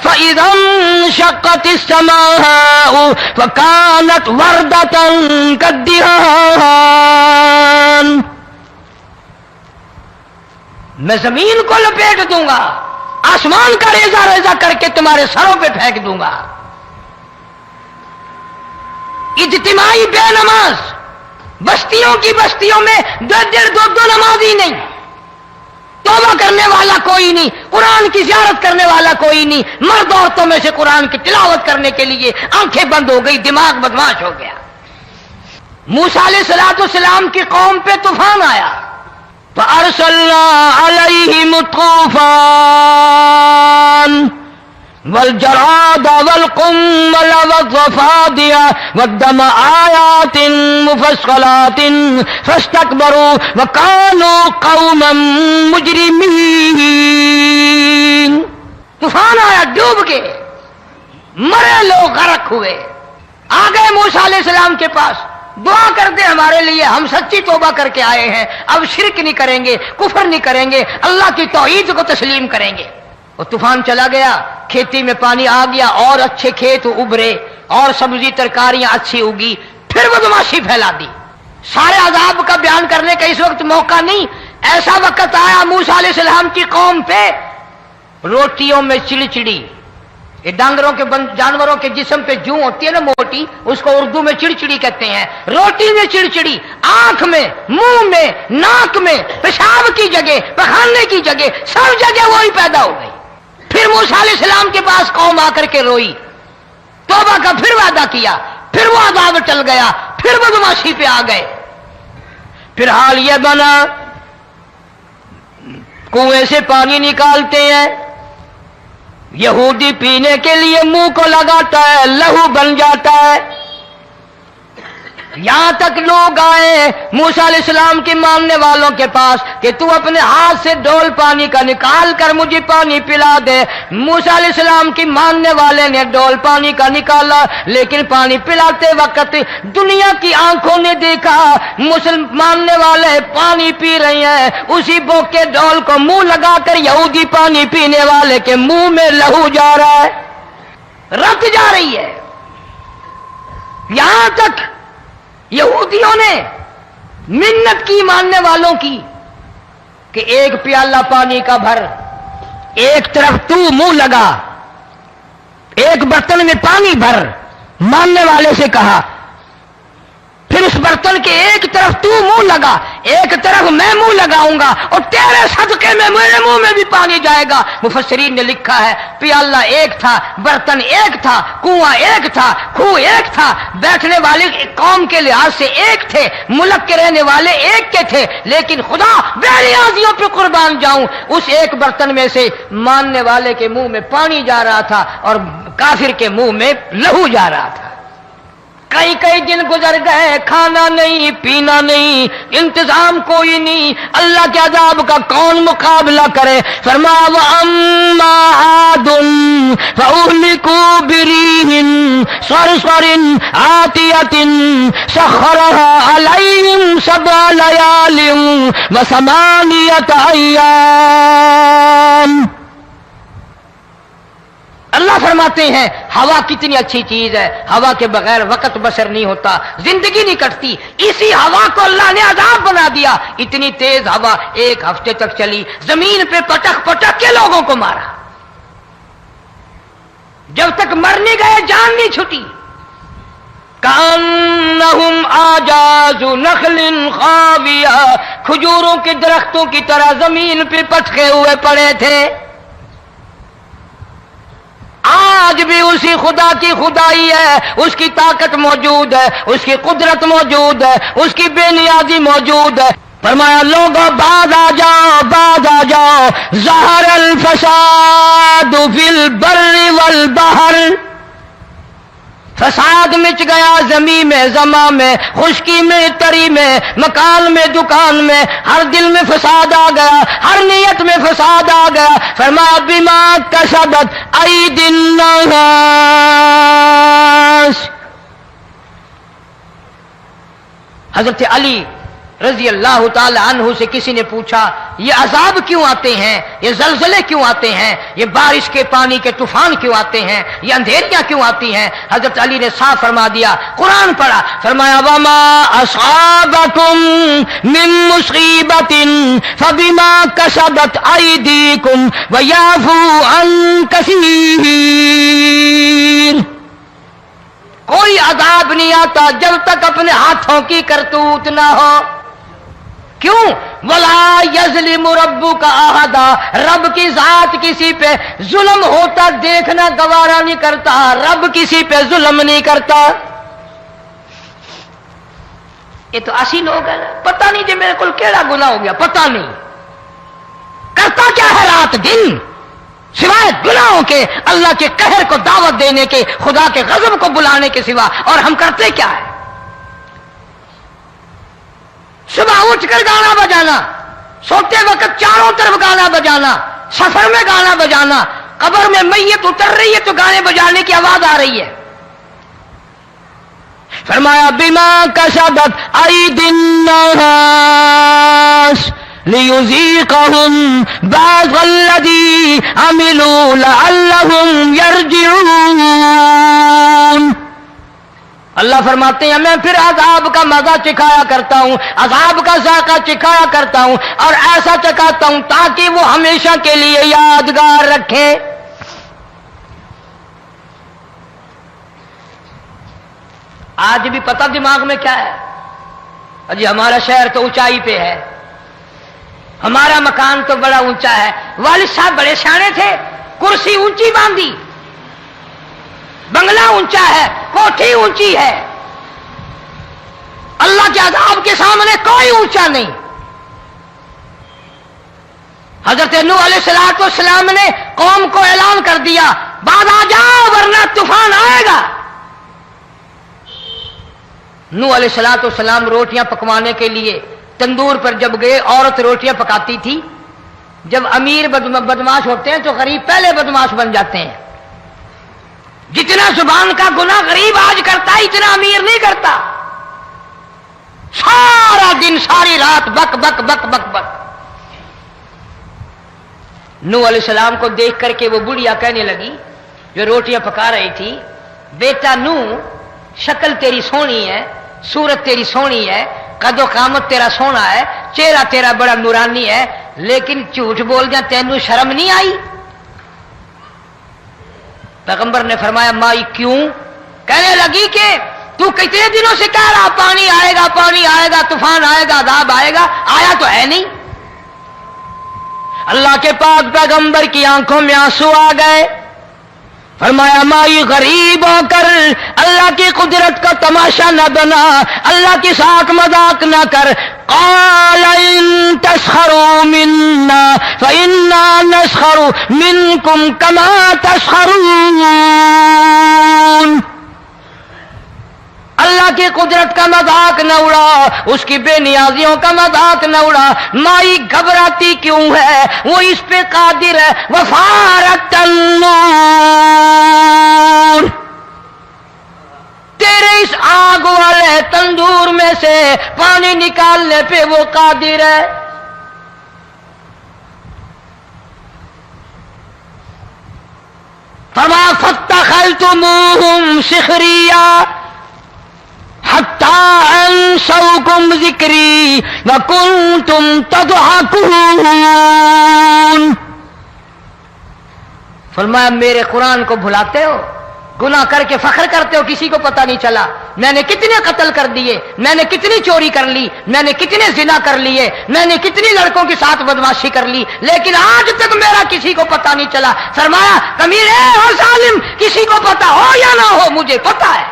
فَإِذَا انشَقَّتِ السَّمَاءُ فَكَانَتْ وَرْدَةً كَالدِّهَانِ، میں زمین کو لپیٹ دوں گا، آسمان کا ریزہ ریزہ کر کے تمہارے سروں پہ پھینک دوں گا۔ اجتماعی بے نماز، بستیوں کی بستیوں میں دو نمازی نہیں، توبہ کرنے والا کوئی نہیں، قرآن کی زیارت کرنے والا کوئی نہیں، مرد عورتوں میں سے قرآن کی تلاوت کرنے کے لیے آنکھیں بند ہو گئی، دماغ بدماش ہو گیا۔ موسیٰ علیہ السلام کی قوم پہ طوفان آیا، فَأَرْسَلْنَا عَلَيْهِمُ الطُّوفَانَ والجراد والقمل والضفادع والدم آيات مفصلات فاستكبروا وكانوا قوما مجرمين۔ طوفان آیا، ڈوب کے مرے لوگ غرق ہوئے، آ گئے موسیٰ علیہ السلام کے پاس، دعا کر دے ہمارے لیے، ہم سچی توبہ کر کے آئے ہیں، اب شرک نہیں کریں گے، کفر نہیں کریں گے، اللہ کی توحید کو تسلیم کریں گے۔ اور طوفان چلا گیا، کھیتی میں پانی آ گیا، اور اچھے کھیت ابھرے، اور سبزی ترکاریاں اچھی اگی، پھر بدماشی پھیلا دی۔ سارے عذاب کا بیان کرنے کا اس وقت موقع نہیں، ایسا وقت آیا موسیٰ علیہ السلام کی قوم پہ، روٹیوں میں چڑچڑی، یہ ڈانگروں کے جانوروں کے جسم پہ جوں ہوتی ہے نا موٹی، اس کو اردو میں چڑچڑی کہتے ہیں، روٹی میں چڑچڑی، آنکھ میں، منہ میں، ناک میں، پیشاب کی جگہ، پخانے کی جگہ، سب جگہ وہی پیدا ہو گئی۔ پھر موسیٰ علیہ السلام کے پاس قوم آ کر کے روئی، توبہ کا پھر وعدہ کیا، پھر وہ عذاب ٹل گیا، پھر بدماشی پہ آ گئے۔ پھر حال یہ بنا، کنویں سے پانی نکالتے ہیں، یہودی پینے کے لیے منہ کو لگاتا ہے، لہو بن جاتا ہے۔ یہاں تک لوگ آئے موسیٰ علیہ السلام کی ماننے والوں کے پاس کہ تو اپنے ہاتھ سے ڈول پانی کا نکال کر مجھے پانی پلا دے۔ موسیٰ علیہ السلام کی ماننے والے نے ڈول پانی کا نکالا، لیکن پانی پلاتے وقت دنیا کی آنکھوں نے دیکھا ماننے والے پانی پی رہے ہیں، اسی بوک کے ڈول کو منہ لگا کر یہودی پانی پینے والے کے منہ میں لہو جا رہا ہے، رت جا رہی ہے۔ یہاں تک یہودیوں نے منت کی ماننے والوں کی کہ ایک پیالہ پانی کا بھر، ایک طرف تو منہ لگا، ایک برتن میں پانی بھر، ماننے والے سے کہا، پھر اس برتن کے ایک طرف تو منہ لگا، ایک طرف میں منہ لگاؤں گا، اور تیرے صدقے میں میرے منہ میں بھی پانی جائے گا۔ مفسرین نے لکھا ہے پیالہ ایک تھا، برتن ایک تھا، کنواں ایک تھا، کھو ایک تھا، بیٹھنے والے قوم کے لحاظ سے ایک تھے، ملک کے رہنے والے ایک کے تھے، لیکن خدا بے نیازیوں پہ قربان جاؤں، اس ایک برتن میں سے ماننے والے کے منہ میں پانی جا رہا تھا اور کافر کے منہ میں لہو جا رہا تھا۔ کئی دن گزر گئے، کھانا نہیں، پینا نہیں، انتظام کوئی نہیں، اللہ کے عذاب کا کون مقابلہ کرے؟ فرمایا وَأَمَّا عَادٌ فَأُهْلِكُوا بِرِيحٍ صَرْصَرٍ عَاتِيَةٍ سَخَّرَهَا عَلَيْهِمْ 7 لَيَالٍ و8 أَيَّامٍ۔ اللہ فرماتے ہیں ہوا کتنی اچھی چیز ہے، ہوا کے بغیر وقت بسر نہیں ہوتا، زندگی نہیں کٹتی، اسی ہوا کو اللہ نے عذاب بنا دیا۔ اتنی تیز ہوا 1 ہفتے تک چلی، زمین پہ پٹک پٹک کے لوگوں کو مارا، جب تک مر نہیں گئے جان نہیں چھٹی۔ کأنہم اعجاز نخل خاویہ، کھجوروں کے درختوں کی طرح زمین پہ پٹکے ہوئے پڑے تھے۔ آج بھی اسی خدا کی خدائی ہے، اس کی طاقت موجود ہے، اس کی قدرت موجود ہے، اس کی بے نیازی موجود ہے۔ فرمایا لوگوں باز آ جاؤ، باز آ جاؤ، ظہر الفساد فی البر والبحر فساد مچ گیا زمین میں زماں میں، خشکی میں تری میں، مکان میں دکان میں، ہر دل میں فساد آ گیا، ہر نیت میں فساد آ گیا۔ فرمایا بما کسبت ایدی الناس۔ حضرت علی رضی اللہ تعالی عنہ سے کسی نے پوچھا یہ عذاب کیوں آتے ہیں، یہ زلزلے کیوں آتے ہیں، یہ بارش کے پانی کے طوفان کیوں آتے ہیں، یہ اندھیریاں کیوں آتی ہیں؟ حضرت علی نے صاف فرما دیا، قرآن پڑھا، فرمایا وما اصابکم من مصیبت فبما کسبت ایدیکم ویعفو عن کثیر۔ کوئی عذاب نہیں آتا جب تک اپنے ہاتھوں کی کرتوت نہ ہو۔ کیوں؟ وَلَا يَظْلِمُ رَبُّكَ أَحَدًا، رب کی ذات کسی پہ ظلم ہوتا دیکھنا گوارا نہیں کرتا، رب کسی پہ ظلم نہیں کرتا۔ یہ تو اسی لوگ ہیں، پتہ نہیں جی میرے کو کیڑا گناہ ہو گیا، پتہ نہیں کرتا کیا ہے رات دن سوائے گناہوں کے، اللہ کے قہر کو دعوت دینے کے، خدا کے غضب کو بلانے کے سوا، اور ہم کرتے کیا ہے؟ صبح اٹھ کر گانا بجانا، سوتے وقت چاروں طرف گانا بجانا، سفر میں گانا بجانا، قبر میں میت اتر رہی ہے تو گانے بجانے کی آواز آ رہی ہے۔ فرمایا بما کسبت ایدی الناس لیذیقہم بعض الذی عملوا لعلہم یرجعون۔ اللہ فرماتے ہیں میں پھر عذاب کا مزہ چکھایا کرتا ہوں، عذاب کا ذائقہ چکھایا کرتا ہوں، اور ایسا چکھاتا ہوں تاکہ وہ ہمیشہ کے لیے یادگار رکھے۔ آج بھی پتہ دماغ میں کیا ہے؟ جی ہمارا شہر تو اونچائی پہ ہے، ہمارا مکان تو بڑا اونچا ہے، والد صاحب بڑے سیانے تھے، کرسی اونچی باندھی، بنگلہ اونچا ہے، کوٹھی اونچی ہے، اللہ کے عذاب کے سامنے کوئی اونچا نہیں۔ حضرت نوح علیہ السلام نے قوم کو اعلان کر دیا بعد آ جاؤ ورنہ طوفان آئے گا۔ نوح علیہ السلام روٹیاں پکوانے کے لیے تندور پر جب گئے، عورت روٹیاں پکاتی تھی۔ جب امیر بدماش ہوتے ہیں تو غریب پہلے بدماش بن جاتے ہیں۔ جتنا زبان کا گناہ غریب آج کرتا ہے اتنا امیر نہیں کرتا۔ سارا دن ساری رات بک بک بک بک بک۔ نوح علیہ السلام کو دیکھ کر کے وہ بڑھیا کہنے لگی جو روٹیاں پکا رہی تھی، بیٹا نوح شکل تیری سونی ہے، صورت تیری سونی ہے، قد و قامت تیرا سونا ہے، چہرہ تیرا بڑا نورانی ہے، لیکن جھوٹ بول جا تینوں شرم نہیں آئی؟ پیغمبر نے فرمایا مائی کیوں؟ کہنے لگی کہ تو کتنے دنوں سے کہہ رہا پانی آئے گا، پانی آئے گا، طوفان آئے گا، عذاب آئے گا، آیا تو ہے نہیں۔ اللہ کے پاک پیغمبر کی آنکھوں میں آنسو آ گئے۔ فرمایا مائی غریب ہو کر اللہ کی قدرت کا تماشا نہ بنا، اللہ کے ساتھ مذاق نہ کر۔ قال ان تسخروا منا فإنا نسخر منكم كما تسخرون۔ اللہ کی قدرت کا مذاق نہ اڑا، اس کی بے نیازیوں کا مذاق نہ اڑا۔ مائی گھبراتی کیوں ہے؟ وہ اس پہ قادر ہے۔ وفارت النور، تیرے اس آگ والے تندور میں سے پانی نکالنے پہ وہ قادر ہے۔ فما فاتخذتموہم سخریا حتی انسوکم ذکری وکنتم تضحکون۔ فرمایا میرے قرآن کو بھلاتے ہو، گناہ کر کے فخر کرتے ہو، کسی کو پتہ نہیں چلا میں نے کتنے قتل کر دیے، میں نے کتنی چوری کر لی، میں نے کتنے زنا کر لیے، میں نے کتنی لڑکوں کے ساتھ بدماشی کر لی، لیکن آج تک میرا کسی کو پتہ نہیں چلا۔ فرمایا کمینے اور ظالم، کسی کو پتہ ہو یا نہ ہو مجھے پتہ ہے،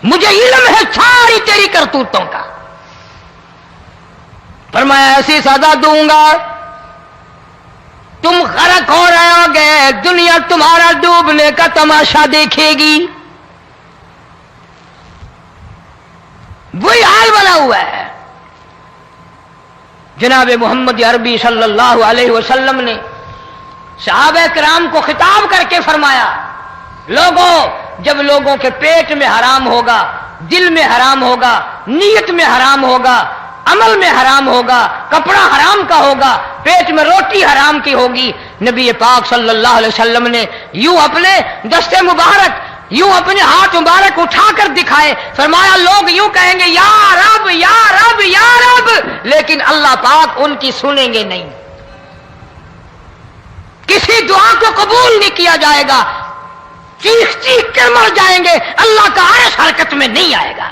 مجھے علم ہے ساری تیری کرتوتوں کا۔ فرمایا ایسی سزا دوں گا تم غرق ہو رہے ہو گے، دنیا تمہارا ڈوبنے کا تماشا دیکھے گی. وہی حال بنا ہوا ہے. جناب محمد عربی صلی اللہ علیہ وسلم نے صحابہ کرام کو خطاب کر کے فرمایا، لوگوں، جب لوگوں کے پیٹ میں حرام ہوگا، دل میں حرام ہوگا، نیت میں حرام ہوگا، عمل میں حرام ہوگا، کپڑا حرام کا ہوگا، پیٹ میں روٹی حرام کی ہوگی، نبی پاک صلی اللہ علیہ وسلم نے یوں اپنے دست مبارک، یوں اپنے ہاتھ مبارک اٹھا کر دکھائے، فرمایا لوگ یوں کہیں گے یا رب یا رب یا رب، لیکن اللہ پاک ان کی سنیں گے نہیں، کسی دعا کو قبول نہیں کیا جائے گا، چیخ چیخ کر مر جائیں گے، اللہ کا عرش حرکت میں نہیں آئے گا.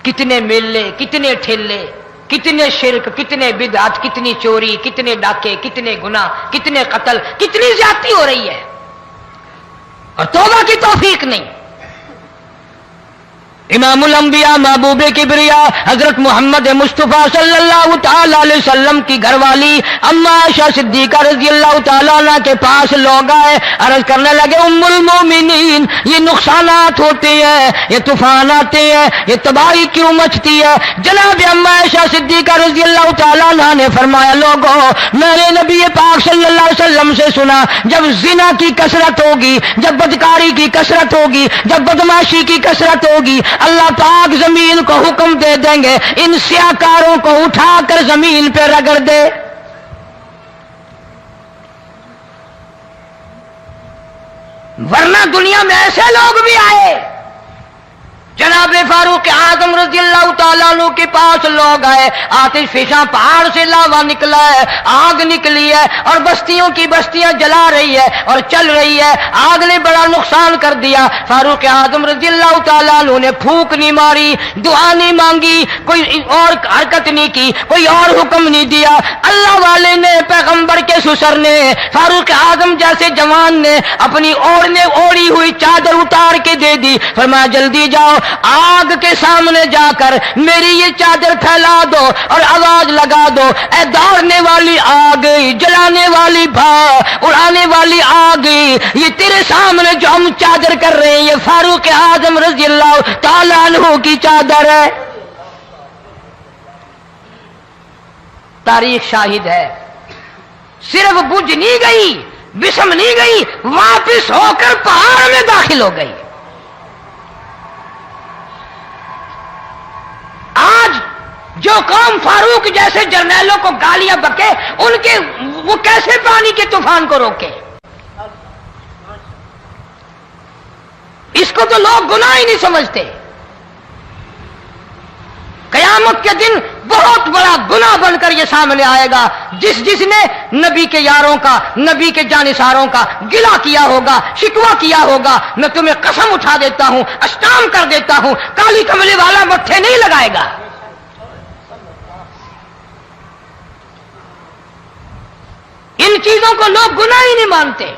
کتنے میلے، کتنے ٹھیلے، کتنے شرک، کتنے بدعت، کتنی چوری، کتنے ڈاکے، کتنے گناہ، کتنے قتل، کتنی زیادتی ہو رہی ہے اور توبہ کی توفیق نہیں. امام الانبیاء محبوب کبریا حضرت محمد مصطفیٰ صلی اللہ تعالی علیہ وسلم کی گھر والی اما عائشہ صدیقہ رضی اللہ تعالیٰ عنہ کے پاس لوگ آئے، عرض کرنے لگے ام المومنین، یہ نقصانات ہوتے ہیں، یہ طوفان آتے ہیں، یہ تباہی کیوں مچتی ہے؟ جناب اما عائشہ صدیقہ رضی اللہ تعالیٰ عنہ نے فرمایا، لوگوں، میں نے نبی پاک صلی اللہ علیہ وسلم سے سنا، جب زنا کی کثرت ہوگی، جب بدکاری کی کثرت ہوگی، جب بدماشی کی کثرت ہوگی، اللہ پاک زمین کو حکم دے دیں گے ان سیاکاروں کو اٹھا کر زمین پہ رگڑ دے. ورنہ دنیا میں ایسے لوگ بھی آئے. جناب فاروق اعظم رضی اللہ تعالیٰ عنہ کے پاس لوگ آئے، آتش فشاں پہاڑ سے لاوا نکلا ہے، آگ نکلی ہے اور بستیوں کی بستیاں جلا رہی ہے اور چل رہی ہے، آگ نے بڑا نقصان کر دیا. فاروق اعظم رضی اللہ تعالیٰ عنہ نے پھونک نہیں ماری، دعا نہیں مانگی، کوئی اور حرکت نہیں کی، کوئی اور حکم نہیں دیا. اللہ والے نے، پیغمبر کے سسر نے، فاروق اعظم جیسے جوان نے اپنی اوڑھی ہوئی چادر اتار کے دے دی، فرمایا جلدی جاؤ، آگ کے سامنے جا کر میری یہ چادر پھیلا دو اور آواز لگا دو، اے دوڑنے والی آگ، جلانے والی اڑانے والی آگ، یہ تیرے سامنے جو ہم چادر کر رہے ہیں یہ فاروق اعظم رضی اللہ تعالیٰ عنہ کی چادر ہے. تاریخ شاہد ہے، صرف بجھ نہیں گئی، بسم نہیں گئی، واپس ہو کر پہاڑ میں داخل ہو گئی. آج جو قوم فاروق جیسے جرنیلوں کو گالیاں بکے، ان کے وہ کیسے پانی کے طوفان کو روکے؟ اس کو تو لوگ گناہ ہی نہیں سمجھتے. قیامت کے دن بہت بڑا گناہ بن کر یہ سامنے آئے گا. جس نے نبی کے یاروں کا، نبی کے جانثاروں کا گلہ کیا ہوگا، شکوہ کیا ہوگا، میں تمہیں قسم اٹھا دیتا ہوں، اشتام کر دیتا ہوں، کالی کملی والا مٹھے نہیں لگائے گا. ان چیزوں کو لوگ گناہ ہی نہیں مانتے.